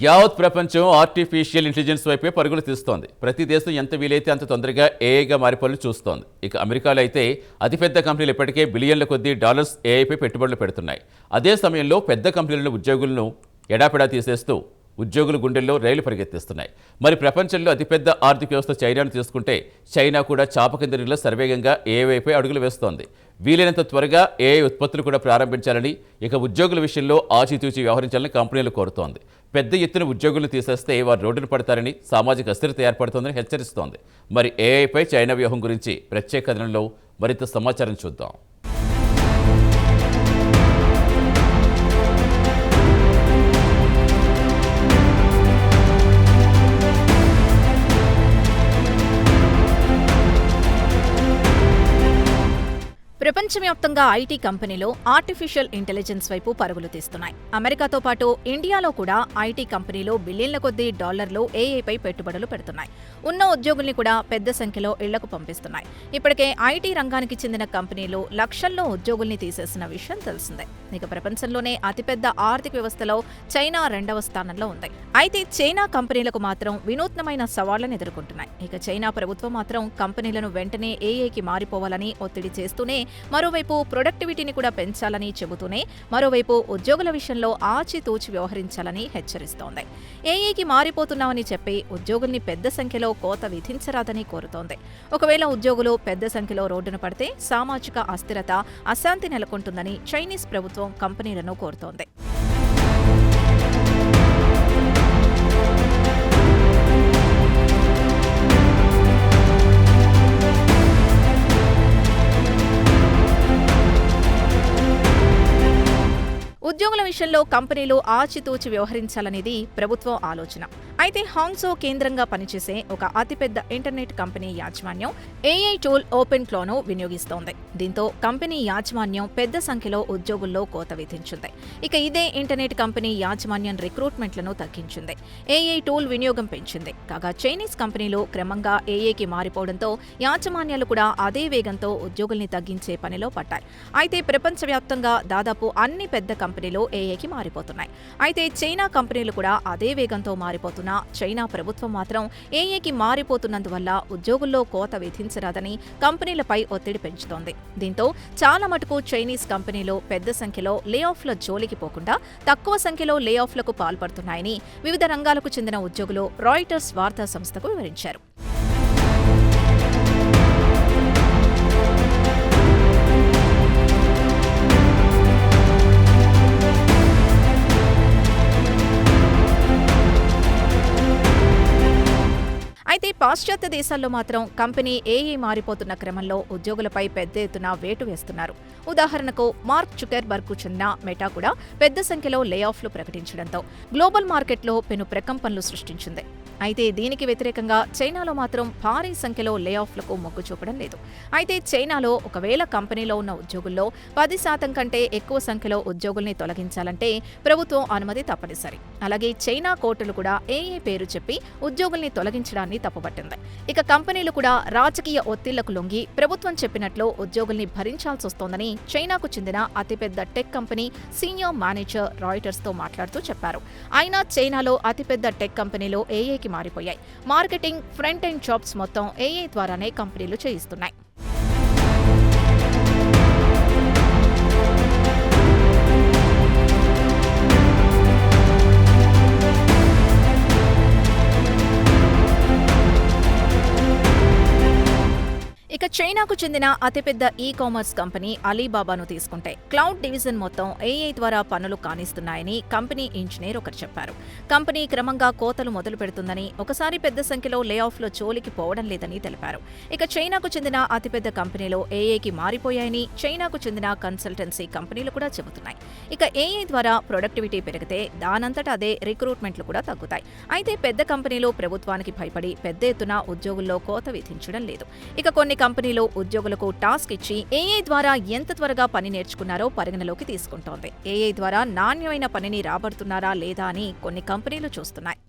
యావత్ ప్రపంచం artificial intelligence వైపే పరుగులు తీస్తోంది. ప్రతి దేశం ఎంత వీలైతే అంత తొందరగా ఏఐగా మారిపోవాలని చూస్తోంది. ఇక అమెరికాలో అయితే అతిపెద్ద కంపెనీలు ఇప్పటికే బిలియన్ల కొద్దీ డాలర్స్ ఏఐపై పెట్టుబడులు పెడుతున్నాయి. అదే సమయంలో పెద్ద కంపెనీలను ఉద్యోగులను ఎడాపెడా తీసేస్తూ ఉద్యోగుల గుండెల్లో రైలు పరిగెత్తిస్తున్నాయి. మరి ప్రపంచంలో అతిపెద్ద ఆర్థిక వ్యవస్థ చైనాను తీసుకుంటే చైనా కూడా చాప కింద నీళ్ళలో సర్వేగంగా ఏఐపై అడుగులు వేస్తోంది. వీలైనంత త్వరగా ఏఐ ఉత్పత్తులు కూడా ప్రారంభించాలని, ఇక ఉద్యోగుల విషయంలో ఆచితూచి వ్యవహరించాలని కంపెనీలు కోరుతోంది. పెద్ద ఎత్తున ఉద్యోగులను తీసేస్తే వారు రోడ్డున పడతారని, సామాజిక అస్థిరత ఏర్పడుతోందని హెచ్చరిస్తోంది. మరి ఏఐపై చైనా వ్యూహం గురించి ప్రత్యేక కథనంలో మరింత సమాచారం చూద్దాం. ప్రపంచవ్యాప్తంగా ఐటీ కంపెనీలు ఆర్టిఫిషియల్ ఇంటెలిజెన్స్ వైపు పరుగులు తీస్తున్నాయి. అమెరికాతో పాటు ఇండియాలో కూడా ఐటీ కంపెనీలు బిలియన్ల కొద్దీ డాలర్లు ఏఐపై పెట్టుబడులు పెడుతున్నాయి. ఉన్న ఉద్యోగుల్ని కూడా పెద్ద సంఖ్యలో ఇళ్లకు పంపిస్తున్నాయి. ఇప్పటికే ఐటీ రంగానికి చెందిన కంపెనీలు లక్షల్లో ఉద్యోగుల్ని తీసేసిన విషయం తెలిసిందే. ఇక ప్రపంచంలోనే అతిపెద్ద ఆర్థిక వ్యవస్థలో చైనా 2వ స్థానంలో ఉంది. అయితే చైనా కంపెనీలకు మాత్రం వినూత్నమైన సవాళ్లను ఎదుర్కొంటున్నాయి. ఇక చైనా ప్రభుత్వం మాత్రం కంపెనీలను వెంటనే ఏఐకి మారిపోవాలని ఒత్తిడి చేస్తూనే, మరోవైపు ప్రొడక్టివిటీని కూడా పెంచాలని చెబుతూనే, మరోవైపు ఉద్యోగుల విషయంలో ఆచితూచి వ్యవహరించాలని హెచ్చరిస్తోంది. ఏఐకి మారిపోతున్నామని చెప్పి ఉద్యోగుల్ని పెద్ద సంఖ్యలో కోత విధించరాదని కోరుతోంది. ఒకవేళ ఉద్యోగులు పెద్ద సంఖ్యలో రోడ్డున పడితే సామాజిక అస్థిరత, అశాంతి నెలకొంటుందని చైనీస్ ప్రభుత్వం కంపెనీలను కోరుతోంది. ఉద్యోగుల విషయంలో కంపెనీలు ఆచితూచి వ్యవహరించాలనేది ప్రభుత్వం ఆలోచన. అయితే హాంగ్జో కేంద్రంగా పనిచేసే ఒక అతిపెద్ద ఇంటర్నెట్ కంపెనీ యాజమాన్యం ఏఐ టూల్ ఓపెన్ క్లోను వినియోగిస్తోంది. దీంతో కంపెనీ యాజమాన్యం పెద్ద సంఖ్యలో ఉద్యోగుల్లో కోత విధించింది. ఇక ఇదే ఇంటర్నెట్ కంపెనీ యాజమాన్యం రిక్రూట్మెంట్లను తగ్గించింది. ఏఐ టూల్ వినియోగం పెంచింది. కాగా చైనీస్ కంపెనీలు క్రమంగా ఏఐకి మారిపోవడంతో యాజమాన్యాలు కూడా అదే వేగంతో ఉద్యోగుల్ని తగ్గించే పనిలో పడ్డాయి. అయితే ప్రపంచవ్యాప్తంగా దాదాపు అన్ని పెద్ద కంపెనీలు ఏఐకి మారిపోతున్నాయి. అయితే చైనా కంపెనీలు కూడా అదే వేగంతో మారిపోతున్నా చైనా ప్రభుత్వం మాత్రం ఏఐకి మారిపోతున్నందువల్ల ఉద్యోగుల్లో కోత విధించరాదని కంపెనీలపై ఒత్తిడి పెంచుతోంది. దీంతో చాలా మటుకు చైనీస్ కంపెనీలు పెద్ద సంఖ్యలో లే ఆఫ్ల జోలికి పోకుండా తక్కువ సంఖ్యలో లే ఆఫ్లకు పాల్పడుతున్నాయని వివిధ రంగాలకు చెందిన ఉద్యోగులు రాయిటర్స్ వార్తా సంస్థకు వివరించారు. అయితే పాశ్చాత్య దేశాల్లో మాత్రం కంపెనీ ఏఐ మారిపోతున్న క్రమంలో ఉద్యోగులపై పెద్ద ఎత్తున వేటు వేస్తున్నారు. ఉదాహరణకు మార్క్ జుకర్బర్గ్కు చెందిన మెటా కూడా పెద్ద సంఖ్యలో లే ఆఫ్లు ప్రకటించడంతో గ్లోబల్ మార్కెట్లో పెను ప్రకంపనలు సృష్టించింది. అయితే దీనికి వ్యతిరేకంగా చైనాలో మాత్రం భారీ సంఖ్యలో లే ఆఫ్లకు మొగ్గు చూపడం లేదు. అయితే చైనాలో ఒకవేళ కంపెనీలో ఉన్న ఉద్యోగుల్లో 10% కంటే ఎక్కువ సంఖ్యలో ఉద్యోగుల్ని తొలగించాలంటే ప్రభుత్వం అనుమతి తప్పనిసరి. అలాగే చైనా కోర్టులు కూడా ఏఐ పేరు చెప్పి ఉద్యోగుల్ని తొలగించడాన్ని తప్పుపట్టింది. ఇక కంపెనీలు కూడా రాజకీయ ఒత్తిళ్లకు లొంగి ప్రభుత్వం చెప్పినట్లు ఉద్యోగుల్ని భరించాల్సి వస్తోందని చైనాకు చెందిన అతిపెద్ద టెక్ కంపెనీ సీనియర్ మేనేజర్ రాయిటర్స్తో మాట్లాడుతూ చెప్పారు. అయినా చైనాలో అతిపెద్ద టెక్ కంపెనీలు ఏఐకి మారిపోయాయి. మార్కెటింగ్, ఫ్రంట్ ఎండ్ జాబ్స్ మొత్తం ఏఐ ద్వారానే కంపెనీలు చేయిస్తున్నాయి. ఇక చైనాకు చెందిన అతిపెద్ద ఈ-కామర్స్ కంపెనీ అలీబాబాను తీసుకుంటే క్లౌడ్ డివిజన్ మొత్తం ఏఐ ద్వారా పనులు కానిస్తున్నాయని కంపెనీ ఇంజనీర్ ఒకరు చెప్పారు. కంపెనీ క్రమంగా కోతలు మొదలు పెడుతుందని, ఒకసారి పెద్ద సంఖ్యలో లే ఆఫ్లో జోలికి పోవడం లేదని తెలిపారు. ఇక చైనాకు చెందిన అతిపెద్ద కంపెనీలు ఏఐకి మారిపోయాయని చైనాకు చెందిన కన్సల్టెన్సీ కంపెనీలు కూడా చెబుతున్నాయి. ఇక ఏఐ ద్వారా ప్రొడక్టివిటీ పెరిగితే దానంతట అదే రిక్రూట్మెంట్లు కూడా తగ్గుతాయి. అయితే పెద్ద కంపెనీలు ప్రభుత్వానికి భయపడి పెద్ద ఎత్తున ఉద్యోగుల్లో కోత విధించడం లేదు. ఇక కొన్ని కంపెనీలు ఉద్యోగులకు టాస్క్ ఇచ్చి ఏఐ ద్వారా ఎంత త్వరగా పని నేర్చుకున్నారో పరిగణలోకి తీసుకుంటోంది. ఏఐ ద్వారా నాణ్యమైన పనిని రాబడుతున్నారా లేదా అని కొన్ని కంపెనీలు చూస్తున్నాయి.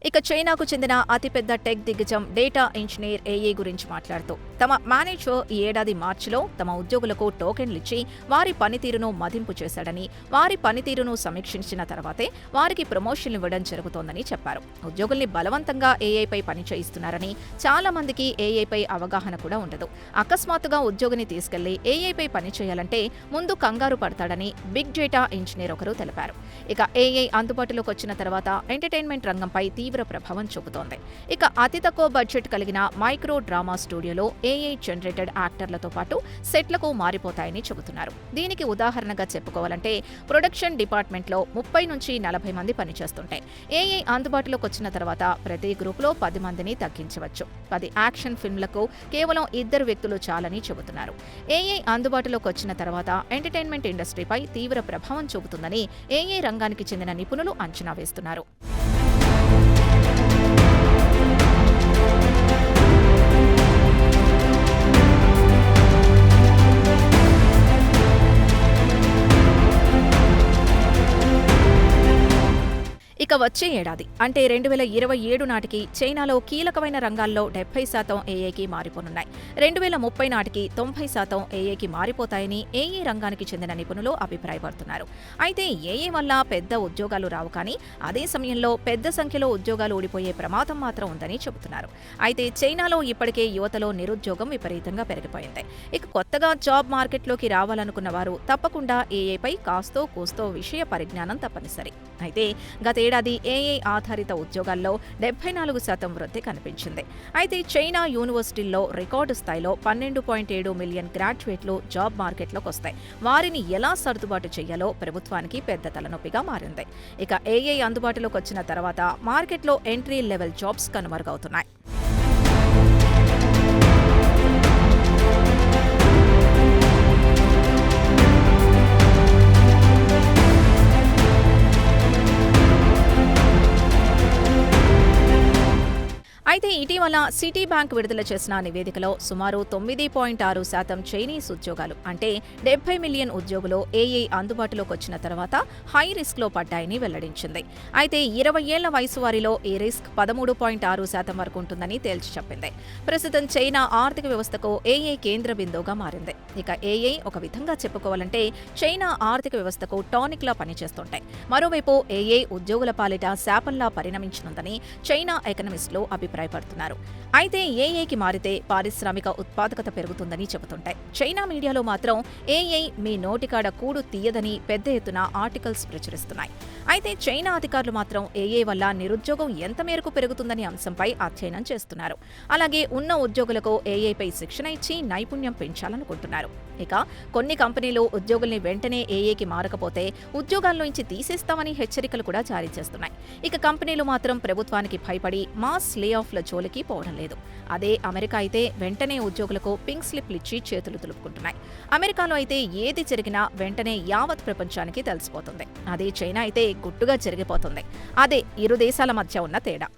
ఇక ఇక చైనాకు చెందిన అతిపెద్ద టెక్ దిగ్గజం డేటా ఇంజనీర్ ఏఐ గురించి మాట్లాడుతూ తమ మేనేజర్ ఈ ఏడాది మార్చిలో తమ ఉద్యోగులకు టోకెన్లిచ్చి వారి పనితీరును మదింపు చేశాడని, వారి పనితీరును సమీక్షించిన తర్వాతే వారికి ప్రమోషన్లు ఇవ్వడం జరుగుతోందని చెప్పారు. ఉద్యోగుల్ని బలవంతంగా ఏఐపై పని చేయిస్తున్నారని, చాలా మందికి ఏఐపై అవగాహన కూడా ఉండదు. అకస్మాత్తుగా ఉద్యోగిని తీసుకెళ్లి ఏఐపై పని చేయాలంటే ముందు కంగారు పడతాడని బిగ్ డేటా ఇంజనీర్ ఒకరు తెలిపారు. ఇక ఏఐ అందుబాటులోకి వచ్చిన తర్వాత ఎంటర్టైన్మెంట్ రంగంపై తీవ్ర ప్రభావం చూపుతోంది. ఇక అతి తక్కువ బడ్జెట్ కలిగిన మైక్రో డ్రామా స్టూడియోలో ఏఐ జనరేటెడ్ యాక్టర్లతో పాటు సెట్లకు మారిపోతాయని చెబుతున్నారు. దీనికి ఉదాహరణగా చెప్పుకోవాలంటే ప్రొడక్షన్ డిపార్ట్మెంట్లో 30 నుంచి 40 మంది పనిచేస్తుంటాయి. ఏఐ అందుబాటులోకి వచ్చిన తర్వాత ప్రతి గ్రూప్లో 10 మందిని తగ్గించవచ్చు. 10 యాక్షన్ ఫిల్మ్లకు కేవలం 2 వ్యక్తులు చాలని చెబుతున్నారు. ఏఐ అందుబాటులోకి వచ్చిన తర్వాత ఎంటర్టైన్మెంట్ ఇండస్ట్రీపై తీవ్ర ప్రభావం చూపుతుందని ఏఐ రంగానికి చెందిన నిపుణులు అంచనా వేస్తున్నారు. ఇక వచ్చే ఏడాది అంటే 2027 నాటికి చైనాలో కీలకమైన రంగాల్లో 70% ఏఐకి మారిపోనున్నాయి. 2030 నాటికి 90% ఏఐకి మారిపోతాయని ఏఐ రంగానికి చెందిన నిపుణులు అభిప్రాయపడుతున్నారు. అయితే ఏఐ వల్ల పెద్ద ఉద్యోగాలు రావు, కానీ అదే సమయంలో పెద్ద సంఖ్యలో ఉద్యోగాలు ఊడిపోయే ప్రమాదం మాత్రం ఉందని చెబుతున్నారు. అయితే చైనాలో ఇప్పటికే యువతలో నిరుద్యోగం విపరీతంగా పెరిగిపోయింది. ఇక కొత్తగా జాబ్ మార్కెట్లోకి రావాలనుకున్న వారు తప్పకుండా ఏఐపై కాస్తో కూస్తో విషయ పరిజ్ఞానం తప్పనిసరి. అయితే గతేడాది ఏఐ ఆధారిత ఉద్యోగాల్లో 74% వృద్ధి కనిపించింది. అయితే చైనా యూనివర్సిటీల్లో రికార్డు స్థాయిలో 12.7 మిలియన్ గ్రాడ్యుయేట్లు జాబ్ మార్కెట్లోకి వస్తాయి. వారిని ఎలా సర్దుబాటు చేయాలో ప్రభుత్వానికి పెద్ద తలనొప్పిగా మారింది. ఇక ఏఐ అందుబాటులోకి వచ్చిన తర్వాత మార్కెట్లో ఎంట్రీ లెవెల్ జాబ్స్ కనుమరుగవుతున్నాయి. అయితే ఇటీవల సిటీ బ్యాంక్ విడుదల చేసిన నివేదికలో సుమారు 9.6% చైనీస్ ఉద్యోగాలు అంటే 70 మిలియన్ ఉద్యోగులు ఏఐ అందుబాటులోకి వచ్చిన తర్వాత హై రిస్క్లో పడ్డాయని వెల్లడించింది. అయితే 20 ఏళ్ల వయసు వారిలో ఈ రిస్క్ 13.6% వరకు ఉంటుందని తేల్చి చెప్పింది. ప్రస్తుతం చైనా ఆర్థిక వ్యవస్థకు ఏఐ కేంద్ర బిందువుగా మారింది. ఇక ఏఐ ఒక విధంగా చెప్పుకోవాలంటే చైనా ఆర్థిక వ్యవస్థకు టానిక్లా పనిచేస్తుంటాయి. మరోవైపు ఏఐ ఉద్యోగుల పాలిట శాపంలా పరిణమించనుందని చైనా ఎకనమిస్టులు అభిప్రాయపడుతున్నారు. అయితే ఏఐకి మారితే పారిశ్రామిక ఉత్పాదకత పెరుగుతుందని చెబుతుంటాయి. చైనా మీడియాలో మాత్రం ఏఐ మీ నోటికాడ కూడు తీయదని పెద్ద ఎత్తున ఆర్టికల్స్ ప్రచురిస్తున్నాయి. అయితే చైనా అధికారులు మాత్రం ఏఐ వల్ల నిరుద్యోగం ఎంత మేరకు పెరుగుతుందనే అంశంపై అధ్యయనం చేస్తున్నారు. అలాగే ఉన్న ఉద్యోగులకు ఏఐపై శిక్షణ ఇచ్చి నైపుణ్యం పెంచాలనుకుంటున్నారు. ఇక కొన్ని కంపెనీలు ఉద్యోగుల్ని వెంటనే ఏఐకి మారకపోతే ఉద్యోగాల్లోంచి తీసేస్తామని హెచ్చరికలు కూడా జారీ చేస్తున్నాయి. ఇక కంపెనీలు మాత్రం ప్రభుత్వానికి భయపడి మాస్ లే ఆఫ్ల జోలికి పోవడం లేదు. అదే అమెరికా అయితే వెంటనే ఉద్యోగులకు పింక్ స్లిప్లు ఇచ్చి చేతులు దులుపుకుంటున్నాయి. అమెరికాలో అయితే ఏది జరిగినా వెంటనే యావత్ ప్రపంచానికి తెలిసిపోతుంది. అదే చైనా అయితే గుట్టుగా జరిగిపోతుంది. అదే ఇరు దేశాల మధ్య ఉన్న తేడా.